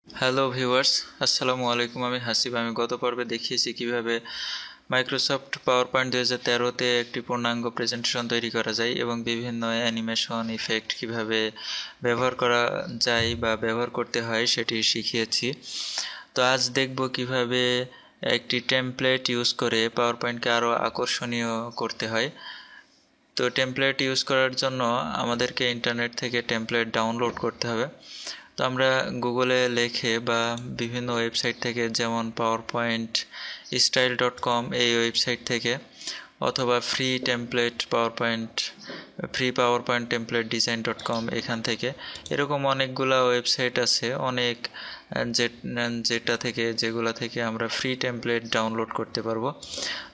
Hello viewers, আসসালামু আলাইকুম। আমি হাসিব। আমি গত পর্বে দেখিয়েছি কিভাবে মাইক্রোসফট পাওয়ার পয়েন্ট 2013-তে একটি পূর্ণাঙ্গ প্রেজেন্টেশন তৈরি করা যায় এবং বিভিন্ন অ্যানিমেশন ইফেক্ট কিভাবে ব্যবহার করা যায় বা ব্যবহার করতে হয় সেটি শিখিয়েছি। তো আজ দেখব কিভাবে একটি টেমপ্লেট ইউজ করে পাওয়ার পয়েন্টকে আরও আকর্ষণীয় করতে হয়। তো টেমপ্লেট ইউজ করার জন্য আমাদেরকে ইন্টারনেট থেকে টেমপ্লেট ডাউনলোড করতে হবে। তো আমরা গুগলে লিখে বা বিভিন্ন ওয়েবসাইট থেকে, যেমন powerpoint-style.com এই ওয়েবসাইট থেকে, অথবা ফ্রি পাওয়ারপয়েন্ট টেমপ্লেট ডিজাইন.com এখান থেকে, এরকম অনেকগুলা ওয়েবসাইট আছে, অনেক যেগুলা থেকে আমরা ফ্রি টেমপ্লেট ডাউনলোড করতে পারবো।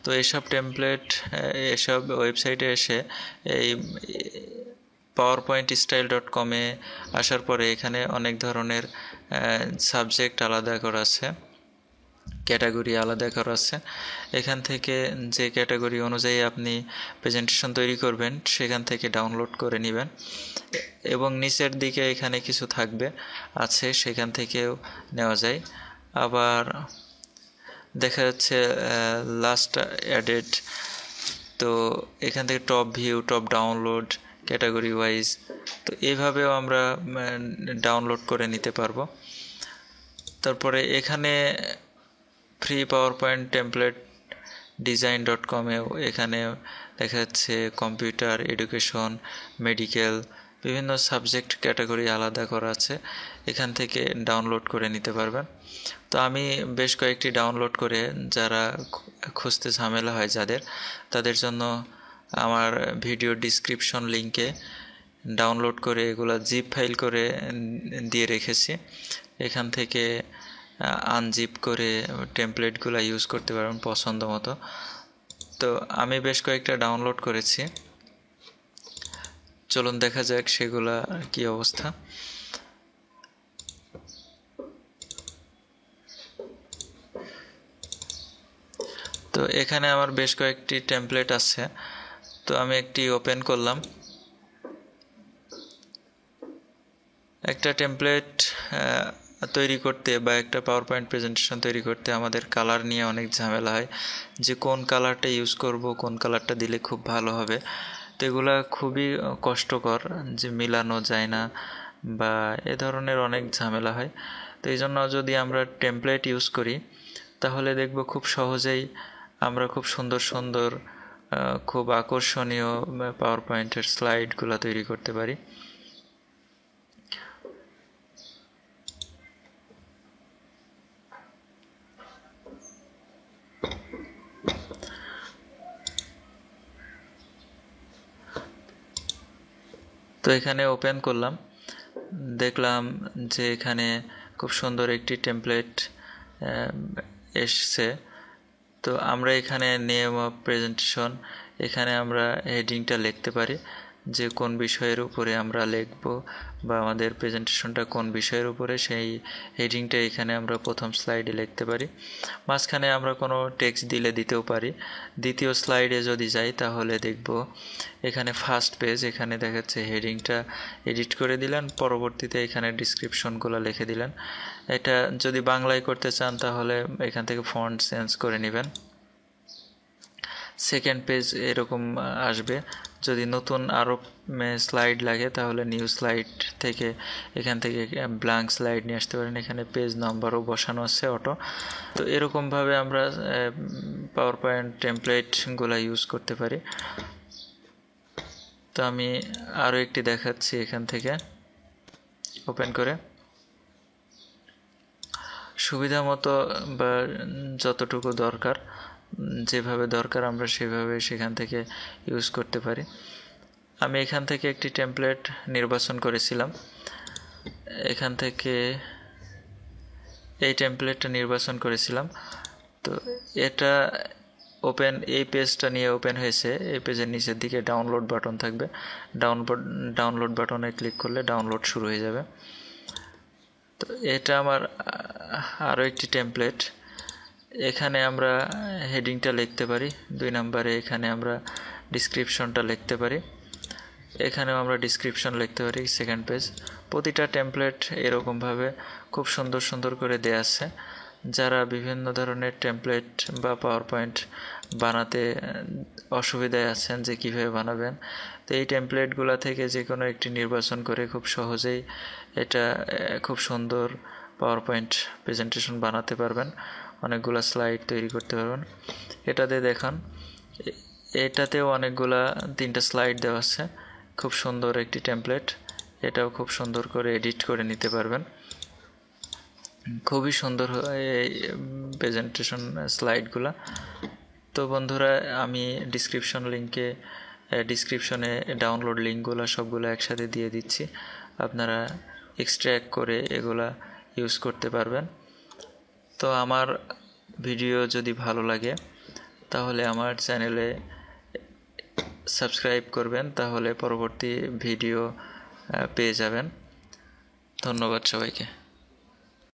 তো এসব ওয়েবসাইটে এসে এই powerpoint-style.com-এ আসার পরে এখানে অনেক ধরনের সাবজেক্ট আলাদা করা আছে, ক্যাটাগরি আলাদা করা আছে। এখান থেকে যে ক্যাটাগরি অনুযায়ী আপনি প্রেজেন্টেশন তৈরি করবেন সেখান থেকে ডাউনলোড করে নেবেন, এবং নিচের দিকে এখানে কিছু আছে সেখান থেকেও নেওয়া যায়। আবার দেখা যাচ্ছে লাস্ট অ্যাডেড, তো এখান থেকে top view, top download, category wise, তো এইভাবেও আমরা ডাউনলোড করে নিতে পারবো। তারপরে এখানে ফ্রি পাওয়ারপয়েন্ট টেমপ্লেট ডিজাইন.com-এও এখানে দেখা যাচ্ছে কম্পিউটার, এডুকেশন, মেডিকেল, বিভিন্ন সাবজেক্ট ক্যাটাগরি আলাদা করা আছে, এখান থেকে ডাউনলোড করে নিতে পারবেন। তো আমি বেশ কয়েকটি ডাউনলোড করে, যারা খুঁজতে ঝামেলা হয় তাদের জন্য আমার ভিডিও ডিসক্রিপশন লিঙ্কে ডাউনলোড করে এগুলো জিপ ফাইল করে দিয়ে রেখেছি। এখান থেকে আনজিপ করে টেমপ্লেটগুলো ইউজ করতে পারবেন পছন্দ মতো। তো আমি বেশ কয়েকটা ডাউনলোড করেছি, চলুন দেখা যাক সেগুলা কি অবস্থা। তো এখানে আমার বেশ কয়েকটি টেমপ্লেট আছে, তো আমি একটি ওপেন করলাম। একটা টেমপ্লেট তৈরি করতে বা একটা পাওয়ার পয়েন্ট প্রেজেন্টেশন তৈরি করতে আমাদের কালার নিয়ে অনেক ঝামেলা হয়, যে কোন কালারটা ইউজ করব, কোন কালারটা দিলে খুব ভালো হবে। তো এগুলা খুবই কষ্টকর, যে মিলানো যায় না বা এ ধরনের অনেক ঝামেলা হয়। তো এই জন্য যদি আমরা টেমপ্লেট ইউজ করি তাহলে দেখব খুব সহজেই আমরা খুব সুন্দর সুন্দর খুব আকর্ষণীয় পাওয়ার পয়েন্টের স্লাইডগুলো তৈরি করতে পারি। তো এখানে ওপেন করলাম, দেখলাম যে এখানে খুব সুন্দর একটি টেমপ্লেট এসছে। তো আমরা এখানে নেম অফ প্রেজেন্টেশন, এখানে আমরা হেডিংটা লিখতে পারি যে কোন বিষয়ের উপরে আমরা লিখব বা আমাদের প্রেজেন্টেশনটা কোন বিষয়ের উপরে, সেই হেডিংটা এখানে আমরা প্রথম স্লাইডে লিখতে পারি। মাঝখানে আমরা কোনো টেক্সট দিতেও পারি। দ্বিতীয় স্লাইডে যদি যাই তাহলে দেখব এখানে ফার্স্ট পেজ, এখানে দেখাচ্ছে হেডিংটা এডিট করে দিলেন, পরবর্তীতে এখানে ডিসক্রিপশনগুলো লিখে দিলেন। এটা যদি বাংলায় করতে চান তাহলে এখান থেকে ফন্ট চেঞ্জ করে নেবেন। সেকেন্ড পেজ এরকম আসবে। যদি নতুন আরও স্লাইড লাগে তাহলে নিউ স্লাইড থেকে এখান থেকে ব্ল্যাঙ্ক স্লাইড নিয়ে আসতে পারেন। এখানে পেজ নাম্বারও বসানো আছে অটো। তো এরকমভাবে আমরা পাওয়ার পয়েন্ট টেমপ্লেটগুলো ইউজ করতে পারি। তো আমি আরও একটি দেখাচ্ছি এখান থেকে ওপেন করে। সুবিধা মতো বা যতটুকু দরকার, যেভাবে দরকার আমরা সেভাবে সেখান থেকে ইউজ করতে পারি। আমি এখান থেকে একটি টেমপ্লেট নির্বাচন করেছিলাম, এখান থেকে এই টেমপ্লেটটা নির্বাচন করেছিলাম। তো এটা এই পেজটা নিয়ে ওপেন হয়েছে। এই পেজের নিচের দিকে ডাউনলোড বাটন থাকবে, ডাউনলোড বাটনে ক্লিক করলে ডাউনলোড শুরু হয়ে যাবে। তো এটা আমার আরও একটি টেমপ্লেট, এখানে আমরা হেডিংটা লিখতে পারি। 2 নম্বরে এখানে আমরা ডিসক্রিপশনটা লিখতে পারি, এখানেও আমরা ডিসক্রিপশন লিখতে পারি। সেকেন্ড পেজ, প্রতিটা টেমপ্লেট এরকমভাবে খুব সুন্দর সুন্দর করে দেয়া আছে। যারা বিভিন্ন ধরনের টেমপ্লেট বা পাওয়ার পয়েন্ট বানাতে অসুবিধায় আছেন যে কীভাবে বানাবেন, তো এই টেমপ্লেটগুলো থেকে যে কোনো একটি নির্বাচন করে খুব সহজেই এটা খুব সুন্দর পাওয়ার পয়েন্ট প্রেজেন্টেশন বানাতে পারবেন, অনেকগুলো স্লাইড তৈরি করতে পারবেন। এটাতে দেখান, এটাতেও অনেকগুলা 3টা স্লাইড দেওয়া আছে, খুব সুন্দর একটি টেমপ্লেট। এটাও খুব সুন্দর করে এডিট করে নিতে পারবেন, খুবই সুন্দর এই প্রেজেন্টেশন স্লাইডগুলা। তো বন্ধুরা, আমি ডিসক্রিপশনে ডাউনলোড লিঙ্কগুলো সবগুলো একসাথে দিয়ে দিচ্ছি, আপনারা এক্সট্র্যাক্ট করে এগুলা ইউজ করতে পারবেন। তো আমার ভিডিও যদি ভালো লাগে তাহলে আমার চ্যানেলে সাবস্ক্রাইব করবেন, তাহলে পরবর্তী ভিডিও পেয়ে যাবেন। ধন্যবাদ সবাইকে।